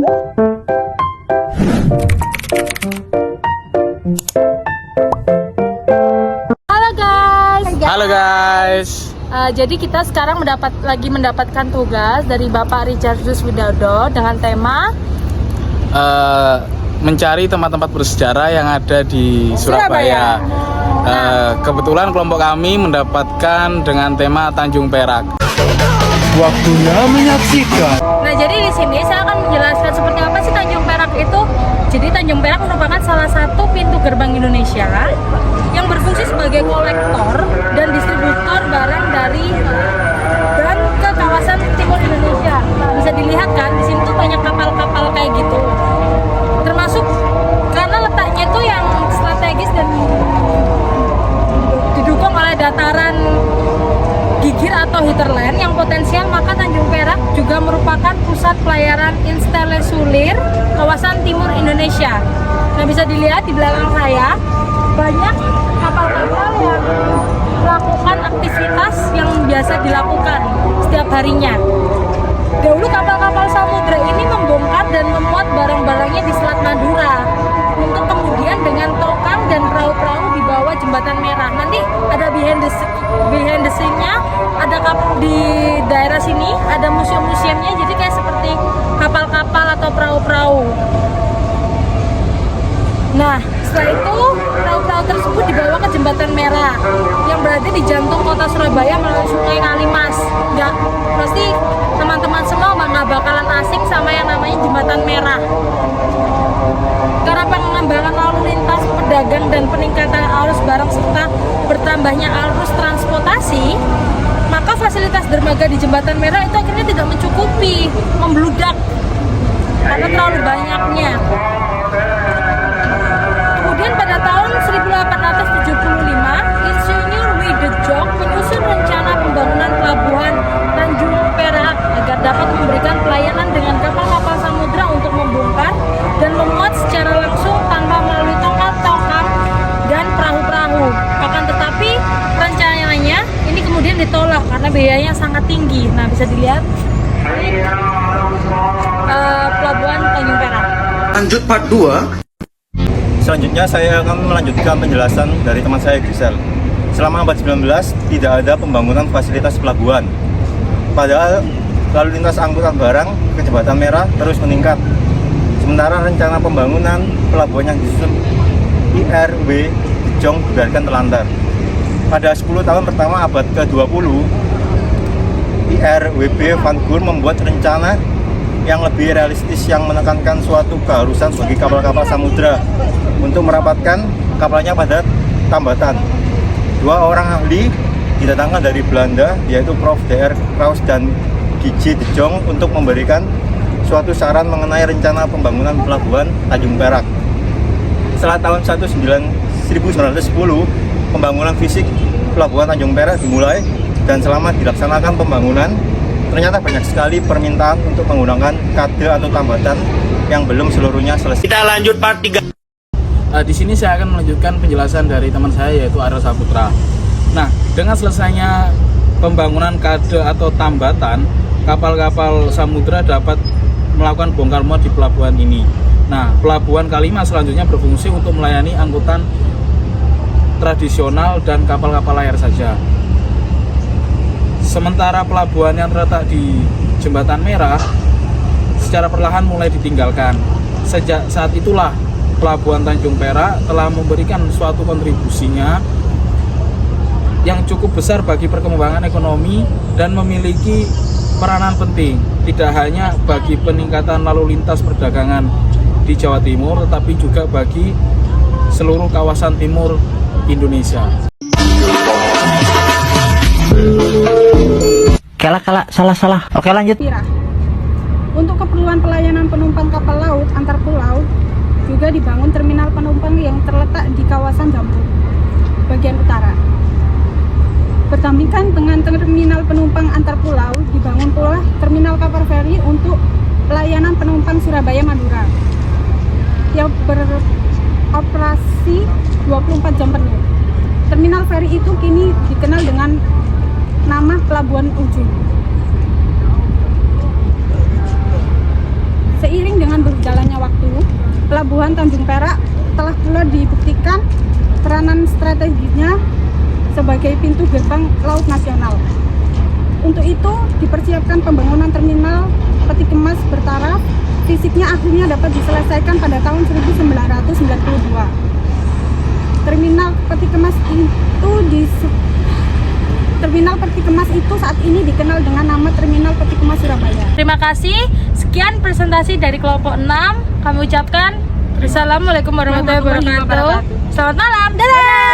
Halo guys. Jadi kita sekarang mendapatkan tugas dari Bapak Richardus Widodo dengan tema mencari tempat-tempat bersejarah yang ada di Surabaya. Kebetulan kelompok kami mendapatkan dengan tema Tanjung Perak. Waktunya menyaksikan. Nah, jadi di sini saya akan menjelaskan seperti apa sih Tanjung Perak itu. Jadi Tanjung Perak merupakan salah satu pintu gerbang Indonesia yang berfungsi sebagai kolektor dan distributor barang dari dan ke kawasan timur Indonesia. Nah, bisa dilihat kan di sini tuh banyak kapal-kapal kayak gitu. Termasuk karena letaknya itu yang strategis dan didukung oleh dataran gigir atau hinterland yang potensial, maka Tanjung Perak juga merupakan pusat pelayaran instalasi kawasan timur Indonesia. Nah, bisa dilihat di belakang saya banyak kapal-kapal yang melakukan aktivitas yang biasa dilakukan setiap harinya. Dahulu kapal-kapal samudra ini membongkar dan memuat barang-barangnya di Selat Madura untuk kemudian dengan tokang dan perahu-perahu di bawah Jembatan Merah. Nanti ada behind the scene-nya, ada di daerah sini ada museum-museumnya, jadi kayak seperti kapal-kapal atau perahu-perahu. Nah, setelah itu perahu-perahu tersebut dibawa ke Jembatan Merah yang berada di jantung kota Surabaya melalui Sungai Kalimas. Nggak, pasti teman-teman semua nggak bakalan asing sama yang namanya Jembatan Merah. Karena pengembangan lalu lintas pedagang dan peningkatan arus barang serta bertambahnya arus transportasi, maka fasilitas dermaga di Jembatan Merah itu akhirnya tidak mencukupi, membludak karena terlalu banyaknya. Kemudian pada tahun 1875, Insinyur Widejong menyusun rencana pembangunan pelabuhan Tanjung Perak agar dapat memberikan pelayanan dengan kapal-kapal samudra untuk membongkar dan memuat secara langsung tanpa melalui tongkang dan perahu-perahu. Akan tetapi rencananya ini kemudian ditolak karena biayanya sangat tinggi. Nah, bisa dilihat ini pelabuhan Tanjung Perak. Lanjut part 2. Selanjutnya saya akan melanjutkan penjelasan dari teman saya Gisel. Selama abad 19 tidak ada pembangunan fasilitas pelabuhan. Padahal lalu lintas angkutan barang ke Jembatan Merah terus meningkat. Sementara rencana pembangunan pelabuhan yang disusun IRW Dijong dibiarkan terlantar. Pada 10 tahun pertama abad ke-20, IRWB Van Goor membuat rencana yang lebih realistis yang menekankan suatu keharusan bagi kapal-kapal samudra untuk merapatkan kapalnya pada tambatan. Dua orang ahli didatangkan dari Belanda, yaitu Prof. Dr. Kraus dan G.J. de Jong untuk memberikan suatu saran mengenai rencana pembangunan pelabuhan Tanjung Perak. Setelah tahun 1910, pembangunan fisik pelabuhan Tanjung Perak dimulai, dan selama dilaksanakan pembangunan, ternyata banyak sekali permintaan untuk menggunakan kade atau tambatan yang belum seluruhnya selesai. Kita lanjut part 3. Di sini saya akan melanjutkan penjelasan dari teman saya, yaitu Ariel Saputra. Nah, dengan selesainya pembangunan kade atau tambatan, kapal-kapal samudra dapat melakukan bongkar muat di pelabuhan ini. Nah, pelabuhan Kalimas selanjutnya berfungsi untuk melayani angkutan tradisional dan kapal-kapal layar saja. Sementara pelabuhan yang terletak di Jembatan Merah secara perlahan mulai ditinggalkan. Sejak saat itulah Pelabuhan Tanjung Perak telah memberikan suatu kontribusinya yang cukup besar bagi perkembangan ekonomi dan memiliki peranan penting, tidak hanya bagi peningkatan lalu lintas perdagangan di Jawa Timur, tetapi juga bagi seluruh kawasan timur Indonesia. Salah. Oke, lanjut. Untuk keperluan pelayanan penumpang kapal laut antar pulau, juga dibangun terminal penumpang yang terletak di kawasan Jambu, bagian utara. Berdampingan dengan terminal penumpang antar pulau, dibangun pula terminal kapal feri untuk pelayanan penumpang Surabaya Madura yang beroperasi 24 jam penuh. Terminal feri itu kini dikenal dengan nama Pelabuhan Ujung. Seiring dengan Pelabuhan Tanjung Perak telah pula dibuktikan peranan strateginya sebagai pintu gerbang laut nasional. Untuk itu, dipersiapkan pembangunan terminal peti kemas bertaraf. Fisiknya akhirnya dapat diselesaikan pada tahun 1992. Terminal peti kemas itu saat ini dikenal dengan nama Terminal Peti Kemas Surabaya. Terima kasih. Sekian presentasi dari kelompok 6. Kami ucapkan Assalamualaikum warahmatullahi wabarakatuh. Selamat malam. Dadah.